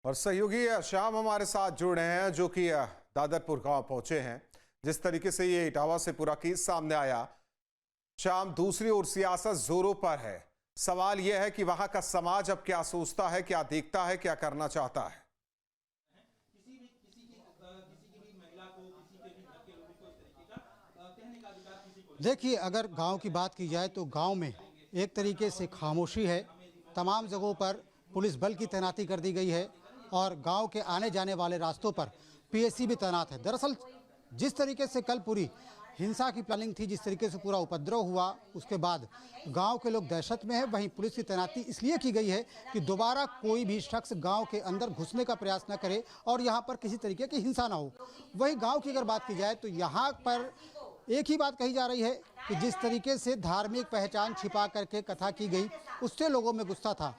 और सहयोगी श्याम हमारे साथ जुड़ रहे हैं जो कि दादरपुर गांव पहुंचे हैं। जिस तरीके से ये इटावा से पूरा केस सामने आया, श्याम, दूसरी ओर सियासत जोरों पर है। सवाल यह है कि वहां का समाज अब क्या सोचता है, क्या देखता है, क्या करना चाहता है। देखिए, अगर गांव की बात की जाए तो गांव में एक तरीके से खामोशी है। तमाम जगहों पर पुलिस बल की तैनाती कर दी गई है और गांव के आने जाने वाले रास्तों पर पीएसी भी तैनात है। दरअसल जिस तरीके से कल पूरी हिंसा की प्लानिंग थी, जिस तरीके से पूरा उपद्रव हुआ, उसके बाद गांव के लोग दहशत में हैं। वहीं पुलिस की तैनाती इसलिए की गई है कि दोबारा कोई भी शख्स गांव के अंदर घुसने का प्रयास न करे और यहां पर किसी तरीके की हिंसा ना हो। वहीं गांव की अगर बात की जाए तो यहां पर एक ही बात कही जा रही है कि जिस तरीके से धार्मिक पहचान छिपा करके कथा की गई, उससे लोगों में गुस्सा था।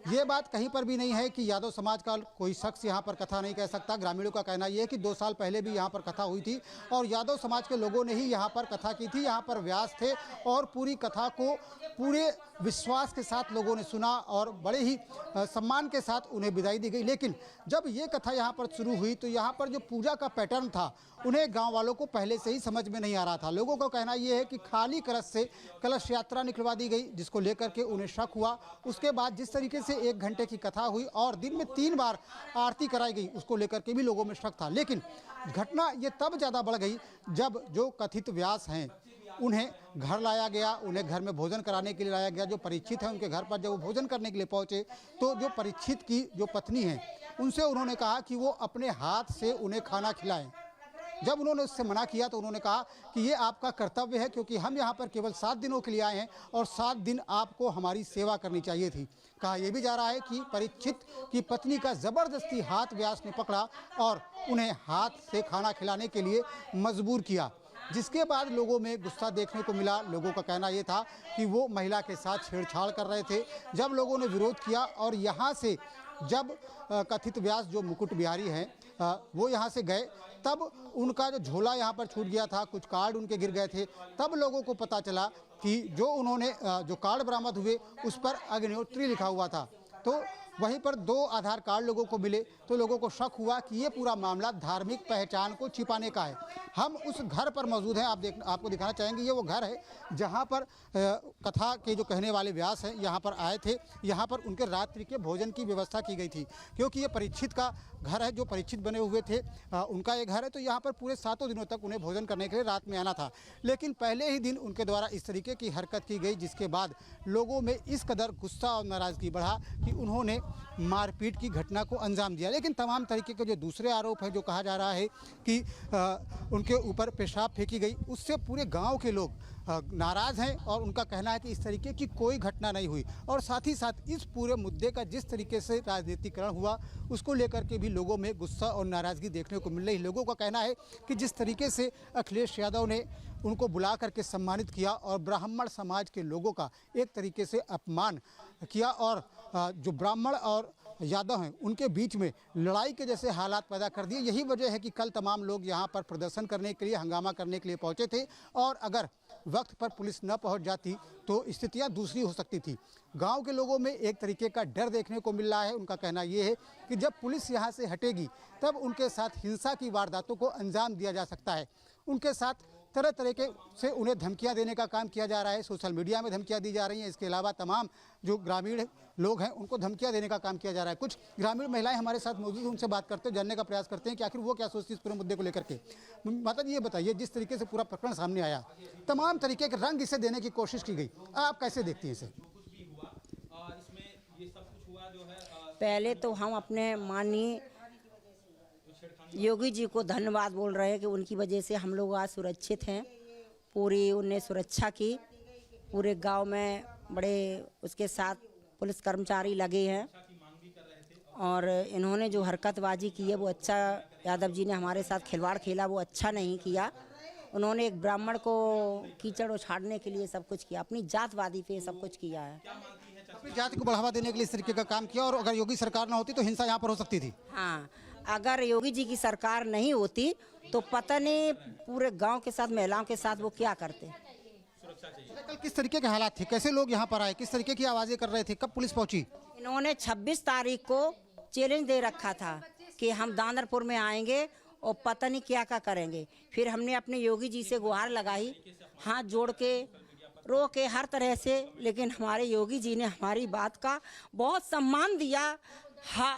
ये बात कहीं पर भी नहीं है कि यादव समाज का कोई शख्स यहाँ पर कथा नहीं कह सकता। ग्रामीणों का कहना यह है कि 2 साल पहले भी यहाँ पर कथा हुई थी और यादव समाज के लोगों ने ही यहाँ पर कथा की थी। यहाँ पर व्यास थे और पूरी कथा को पूरे विश्वास के साथ लोगों ने सुना और बड़े ही सम्मान के साथ उन्हें विदाई दी गई। लेकिन जब ये कथा यहाँ पर शुरू हुई तो यहाँ पर जो पूजा का पैटर्न था, उन्हें गाँव वालों को पहले से ही समझ में नहीं आ रहा था। लोगों का कहना यह है कि खाली कलश से कलश यात्रा निकलवा दी गई, जिसको लेकर के उन्हें शक हुआ। उसके बाद जिस तरीके से 1 घंटे की कथा हुई और दिन में 3 बार आरती कराई गई, उसको लेकर के भी लोगों में शक था। लेकिन घटना ये तब ज़्यादा बढ़ गई जब जो कथित व्यास हैं उन्हें घर लाया गया, उन्हें घर में भोजन कराने के लिए लाया गया। जो परीक्षित हैं उनके घर पर जब वो भोजन करने के लिए पहुंचे तो जो परीक्षित की जो पत्नी है उनसे उन्होंने कहा कि वो अपने हाथ से उन्हें खाना खिलाएं। जब उन्होंने उससे मना किया तो उन्होंने कहा कि ये आपका कर्तव्य है, क्योंकि हम यहाँ पर केवल 7 दिनों के लिए आए हैं और 7 दिन आपको हमारी सेवा करनी चाहिए थी। कहा यह भी जा रहा है कि परीक्षित की पत्नी का ज़बरदस्ती हाथ व्यास ने पकड़ा और उन्हें हाथ से खाना खिलाने के लिए मजबूर किया, जिसके बाद लोगों में गुस्सा देखने को मिला। लोगों का कहना यह था कि वो महिला के साथ छेड़छाड़ कर रहे थे। जब लोगों ने विरोध किया और यहाँ से जब कथित व्यास जो मुकुट बिहारी हैं वो यहाँ से गए, तब उनका जो झोला यहाँ पर छूट गया था, कुछ कार्ड उनके गिर गए थे। तब लोगों को पता चला कि जो उन्होंने जो कार्ड बरामद हुए उस पर अग्निहोत्री लिखा हुआ था। तो वहीं पर 2 आधार कार्ड लोगों को मिले तो लोगों को शक हुआ कि ये पूरा मामला धार्मिक पहचान को छिपाने का है। हम उस घर पर मौजूद हैं, आपको दिखाना चाहेंगे। ये वो घर है जहाँ पर कथा के जो कहने वाले व्यास हैं यहाँ पर आए थे। यहाँ पर उनके रात्रि के भोजन की व्यवस्था की गई थी, क्योंकि ये परीक्षित का घर है। जो परीक्षित बने हुए थे उनका ये घर है, तो यहाँ पर पूरे 7 दिनों तक उन्हें भोजन करने के लिए रात में आना था। लेकिन पहले ही दिन उनके द्वारा इस तरीके की हरकत की गई, जिसके बाद लोगों में इस कदर गुस्सा और नाराज़गी बढ़ा कि उन्होंने मारपीट की घटना को अंजाम दिया। लेकिन तमाम तरीके के जो दूसरे आरोप है, जो कहा जा रहा है कि उनके ऊपर पेशाब फेंकी गई, उससे पूरे गांव के लोग नाराज़ हैं और उनका कहना है कि इस तरीके की कोई घटना नहीं हुई। और साथ ही साथ इस पूरे मुद्दे का जिस तरीके से राजनीतिकरण हुआ, उसको लेकर के भी लोगों में गुस्सा और नाराज़गी देखने को मिल रही। लोगों का कहना है कि जिस तरीके से अखिलेश यादव ने उनको बुला करके सम्मानित किया और ब्राह्मण समाज के लोगों का एक तरीके से अपमान किया और जो ब्राह्मण और यादव हैं उनके बीच में लड़ाई के जैसे हालात पैदा कर दिए। यही वजह है कि कल तमाम लोग यहाँ पर प्रदर्शन करने के लिए, हंगामा करने के लिए पहुँचे थे और अगर वक्त पर पुलिस न पहुँच जाती तो स्थितियाँ दूसरी हो सकती थी। गांव के लोगों में एक तरीके का डर देखने को मिल रहा है। उनका कहना ये है कि जब पुलिस यहाँ से हटेगी तब उनके साथ हिंसा की वारदातों को अंजाम दिया जा सकता है। उनके साथ तरह तरह के से उन्हें धमकियां देने का काम किया जा रहा है। सोशल मीडिया में धमकियां दी जा रही हैं। इसके अलावा तमाम जो ग्रामीण लोग हैं उनको धमकियां देने का काम किया जा रहा है। कुछ ग्रामीण महिलाएं हमारे साथ मौजूद हैं, उनसे बात करते हैं, जानने का प्रयास करते हैं कि आखिर वो क्या सोचती है इस पूरे मुद्दे को लेकर के। माता जी, ये बताइए, जिस तरीके से पूरा प्रकरण सामने आया, तमाम तरीके के रंग इसे देने की कोशिश की गई, आप कैसे देखती हैं इसे? पहले तो हम अपने माननीय योगी जी को धन्यवाद बोल रहे हैं कि उनकी वजह से हम लोग आज सुरक्षित हैं। पूरी उनने सुरक्षा की, पूरे गांव में बड़े उसके साथ पुलिस कर्मचारी लगे हैं और इन्होंने जो हरकतबाजी की है वो अच्छा, यादव जी ने हमारे साथ खिलवाड़ खेला, वो अच्छा नहीं किया। उन्होंने एक ब्राह्मण को कीचड़ उछाड़ने के लिए सब कुछ किया, अपनी जातवादी पे सब कुछ किया है, अपनी जाति को बढ़ावा देने के लिए इस तरीके का काम किया। और अगर योगी सरकार ना होती तो हिंसा यहाँ पर हो सकती थी। हाँ, अगर योगी जी की सरकार नहीं होती तो पता नहीं पूरे गांव के साथ, महिलाओं के साथ वो क्या करते। कल किस तरीके के हालात थे, कैसे लोग यहाँ पर आए, किस तरीके की आवाज़ें कर रहे थे, कब पुलिस पहुंची? इन्होंने 26 तारीख को चैलेंज दे रखा था कि हम दादरपुर में आएंगे और पता नहीं क्या क्या करेंगे। फिर हमने अपने योगी जी से गुहार लगाई, हाथ जोड़ के रो के हर तरह से, लेकिन हमारे योगी जी ने हमारी बात का बहुत सम्मान दिया। हाँ,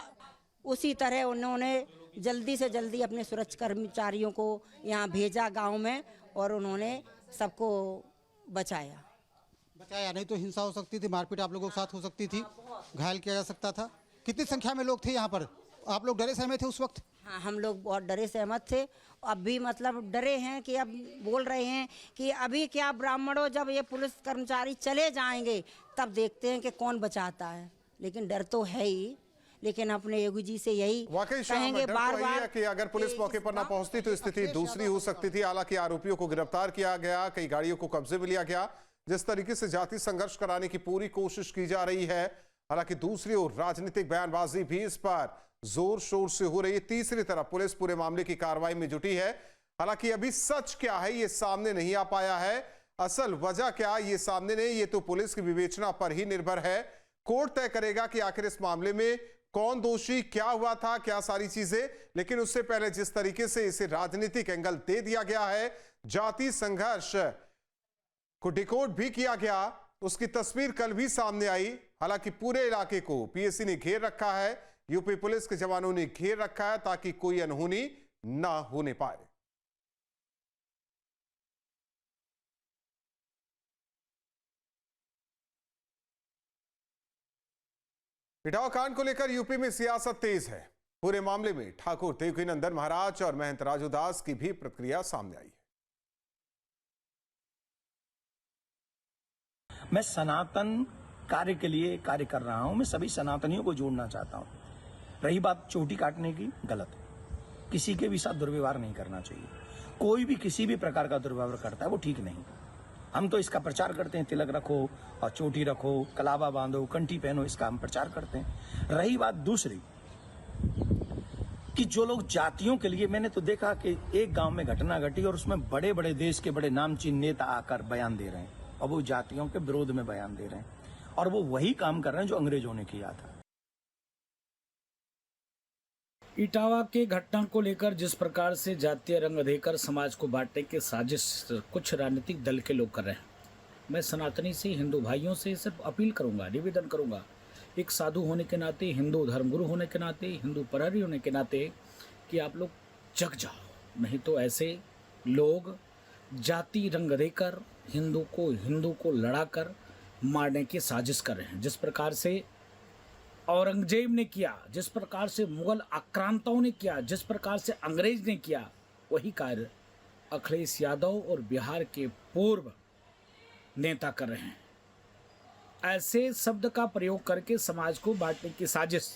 उसी तरह उन्होंने जल्दी से जल्दी अपने सुरक्षा कर्मचारियों को यहाँ भेजा गांव में और उन्होंने सबको बचाया। नहीं तो हिंसा हो सकती थी, मारपीट आप लोगों के साथ हो सकती थी, घायल किया जा सकता था। कितनी संख्या में लोग थे यहाँ पर? आप लोग डरे सहमे थे उस वक्त? हाँ, हम लोग बहुत डरे सहमत थे। अब भी मतलब डरे हैं कि अब बोल रहे हैं कि अभी क्या ब्राह्मणों, जब ये पुलिस कर्मचारी चले जाएंगे तब देखते हैं कि कौन बचाता है। लेकिन डर तो है ही, लेकिन अपने योगी जी से यही वाकई कहेंगे बार बार कि अगर पुलिस मौके पर ना पहुंचती तो स्थिति दूसरी हो सकती थी। हालांकि आरोपियों को गिरफ्तार किया गया, कई गाड़ियों को कब्जे में लिया गया। जिस तरीके से जाति संघर्ष कराने की पूरी कोशिश की जा रही है, हालांकि दूसरी ओर राजनीतिक बयानबाजी भी इस पर जोर शोर से हो रही है। तीसरी तरफ पुलिस पूरे मामले की कार्रवाई में जुटी है। हालांकि अभी सच क्या है ये सामने नहीं आ पाया है, असल वजह क्या ये सामने नहीं, ये तो पुलिस की विवेचना पर ही निर्भर है। कोर्ट तय करेगा कि आखिर इस मामले में कौन दोषी, क्या हुआ था, क्या सारी चीजें। लेकिन उससे पहले जिस तरीके से इसे राजनीतिक एंगल दे दिया गया है, जाति संघर्ष को डिकोड भी किया गया, उसकी तस्वीर कल भी सामने आई। हालांकि पूरे इलाके को पीएसी ने घेर रखा है, यूपी पुलिस के जवानों ने घेर रखा है ताकि कोई अनहोनी ना होने पाए। इटावा कांड को लेकर यूपी में सियासत तेज है। पूरे मामले में ठाकुर देवकीनंदन महाराज और महंत राजू दास की भी प्रतिक्रिया सामने आई है। मैं सनातन कार्य के लिए कार्य कर रहा हूं। मैं सभी सनातनियों को जोड़ना चाहता हूं। रही बात चोटी काटने की, गलत है। किसी के भी साथ दुर्व्यवहार नहीं करना चाहिए। कोई भी किसी भी प्रकार का दुर्व्यवहार करता है वो ठीक नहीं। हम तो इसका प्रचार करते हैं, तिलक रखो और चोटी रखो, कलावा बांधो, कंठी पहनो, इसका हम प्रचार करते हैं। रही बात दूसरी कि जो लोग जातियों के लिए, मैंने तो देखा कि एक गांव में घटना घटी और उसमें बड़े बड़े देश के बड़े नामचीन नेता आकर बयान दे रहे हैं और वो जातियों के विरोध में बयान दे रहे हैं और वो वही काम कर रहे हैं जो अंग्रेजों ने किया था। इटावा के घटना को लेकर जिस प्रकार से जातीय रंग देकर समाज को बांटने की साजिश कुछ राजनीतिक दल के लोग कर रहे हैं, मैं सनातनी से, हिंदू भाइयों से सिर्फ अपील करूंगा, निवेदन करूंगा, एक साधु होने के नाते, हिंदू धर्मगुरु होने के नाते, हिंदू प्रहरी होने के नाते, कि आप लोग जग जाओ। नहीं तो ऐसे लोग जाति रंग देकर हिंदू को लड़ाकर मारने की साजिश कर रहे हैं। जिस प्रकार से औरंगजेब ने किया, जिस प्रकार से मुगल आक्रांताओं ने किया, जिस प्रकार से अंग्रेज ने किया, वही कार्य अखिलेश यादव और बिहार के पूर्व नेता कर रहे हैं। ऐसे शब्द का प्रयोग करके समाज को बांटने की साजिश,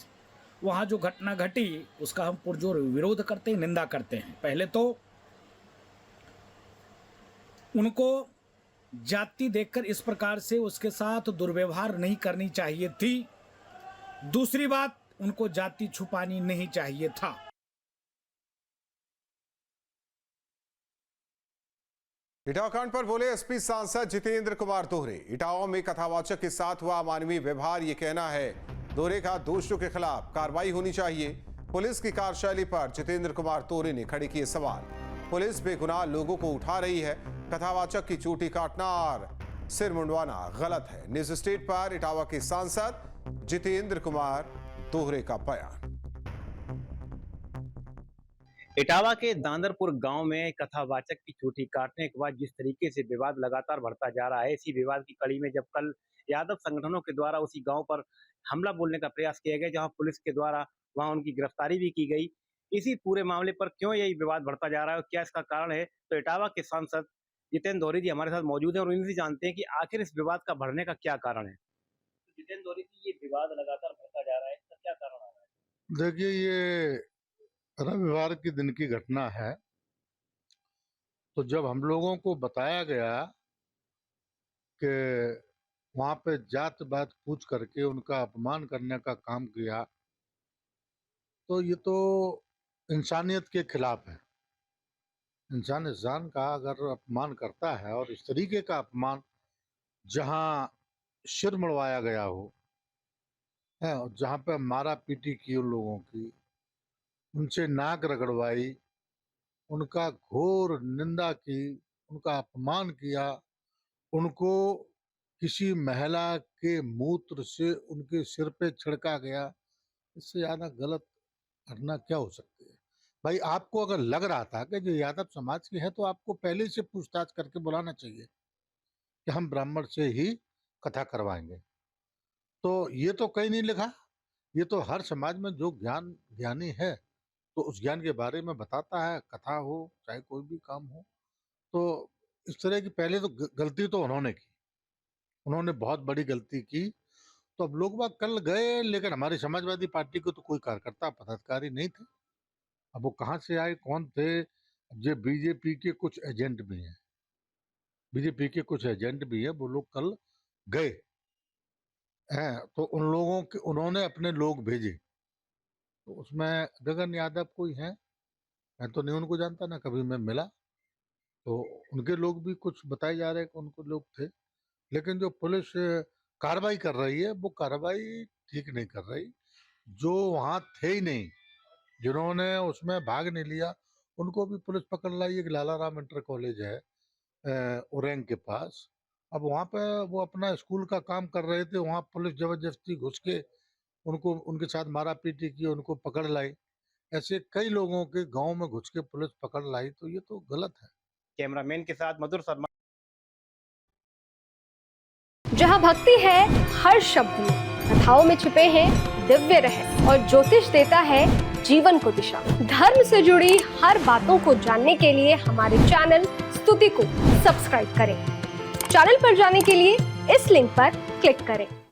वहाँ जो घटना घटी उसका हम पुरजोर विरोध करते हैं, निंदा करते हैं। पहले तो उनको जाति देखकर इस प्रकार से उसके साथ दुर्व्यवहार नहीं करनी चाहिए थी। दूसरी बात, उनको जाति छुपानी नहीं चाहिए था। इटावा कांड पर बोले एसपी सांसद जितेंद्र कुमार दोहरे। इटावा में कथावाचक के साथ हुआ अमानवीय व्यवहार, ये कहना है दोहरे का। दोषियों के खिलाफ कार्रवाई होनी चाहिए। पुलिस की कार्यशैली पर जितेंद्र कुमार दोहरे ने खड़े किए सवाल। पुलिस बेगुनाह लोगों को उठा रही है। कथावाचक की चोटी काटना और सिर मुंडवाना गलत है। न्यूज स्टेट पर इटावा के सांसद जितेंद्र कुमार दोहरे का बयान। इटावा के दादरपुर गांव में कथावाचक की चोटी काटने के बाद जिस तरीके से विवाद लगातार बढ़ता जा रहा है, इसी विवाद की कड़ी में जब कल यादव संगठनों के द्वारा उसी गांव पर हमला बोलने का प्रयास किया गया, जहां पुलिस के द्वारा वहां उनकी गिरफ्तारी भी की गई। इसी पूरे मामले पर क्यों यही विवाद बढ़ता जा रहा है और क्या इसका कारण है, तो इटावा के सांसद जितेंद्र दोहरे जी हमारे साथ मौजूद हैं और इनसे जानते हैं कि आखिर इस विवाद का बढ़ने का क्या कारण है। जितेंद्र दोहरे जी, ये विवाद लगातार बढ़ता जा रहा है, इसका क्या कारण आ रहा है? देखिए, ये रविवार के दिन की घटना है। तो जब हम लोगों को बताया गया कि वहां पे जात बात पूछ करके उनका अपमान करने का काम किया, तो ये तो इंसानियत के खिलाफ है। इंसान इंसान का अगर अपमान करता है और इस तरीके का अपमान जहां सिर मुड़वाया गया हो, है, और जहाँ पे मारा पीटी की उन लोगों की, उनसे नाक रगड़वाई, उनका घोर निंदा की, उनका अपमान किया, उनको किसी महिला के मूत्र से उनके सिर पे छिड़का गया, इससे ज्यादा गलत घटना क्या हो सकती है? भाई आपको अगर लग रहा था कि जो यादव समाज के हैं तो आपको पहले से पूछताछ करके बुलाना चाहिए कि हम ब्राह्मण से ही कथा करवाएंगे। तो ये तो कहीं नहीं लिखा, ये तो हर समाज में जो ज्ञानी है तो उस ज्ञान के बारे में बताता है, कथा हो चाहे कोई भी काम हो। तो इस तरह की पहले तो गलती तो उन्होंने की, उन्होंने बहुत बड़ी गलती की। तो अब लोग बाग कल गए, लेकिन हमारी समाजवादी पार्टी को तो कोई कार्यकर्ता पदाधिकारी नहीं थे। अब वो कहाँ से आए, कौन थे? ये बीजेपी के कुछ एजेंट भी हैं, बीजेपी के कुछ एजेंट भी हैं, वो लोग कल गए हैं, तो उन लोगों के उन्होंने अपने लोग भेजे, तो उसमें गगन यादव कोई है, मैं तो नहीं उनको जानता, ना कभी मैं मिला। तो उनके लोग भी कुछ बताए जा रहे हैं कि उनको लोग थे, लेकिन जो पुलिस कार्रवाई कर रही है वो कार्रवाई ठीक नहीं कर रही। जो वहाँ थे ही नहीं, जिन्होंने उसमें भाग नहीं लिया, उनको भी पुलिस पकड़ लाई। एक लाला राम इंटर कॉलेज है उरैंग के पास, अब वहाँ पे वो अपना स्कूल का काम कर रहे थे, वहाँ पुलिस जबरदस्ती घुस के उनको उनके साथ मारा पीटी की, उनको पकड़ लाई। ऐसे कई लोगों के गांव में घुस के पुलिस पकड़ लाई, तो ये तो गलत है। कैमरामैन के साथ मधुर शर्मा। जहाँ भक्ति है हर शब्द में, कथाओं में छिपे हैं दिव्य रहस्य और ज्योतिष देता है जीवन को दिशा। धर्म से जुड़ी हर बातों को जानने के लिए हमारे चैनल स्तुति को सब्सक्राइब करें। चैनल पर जाने के लिए इस लिंक पर क्लिक करें।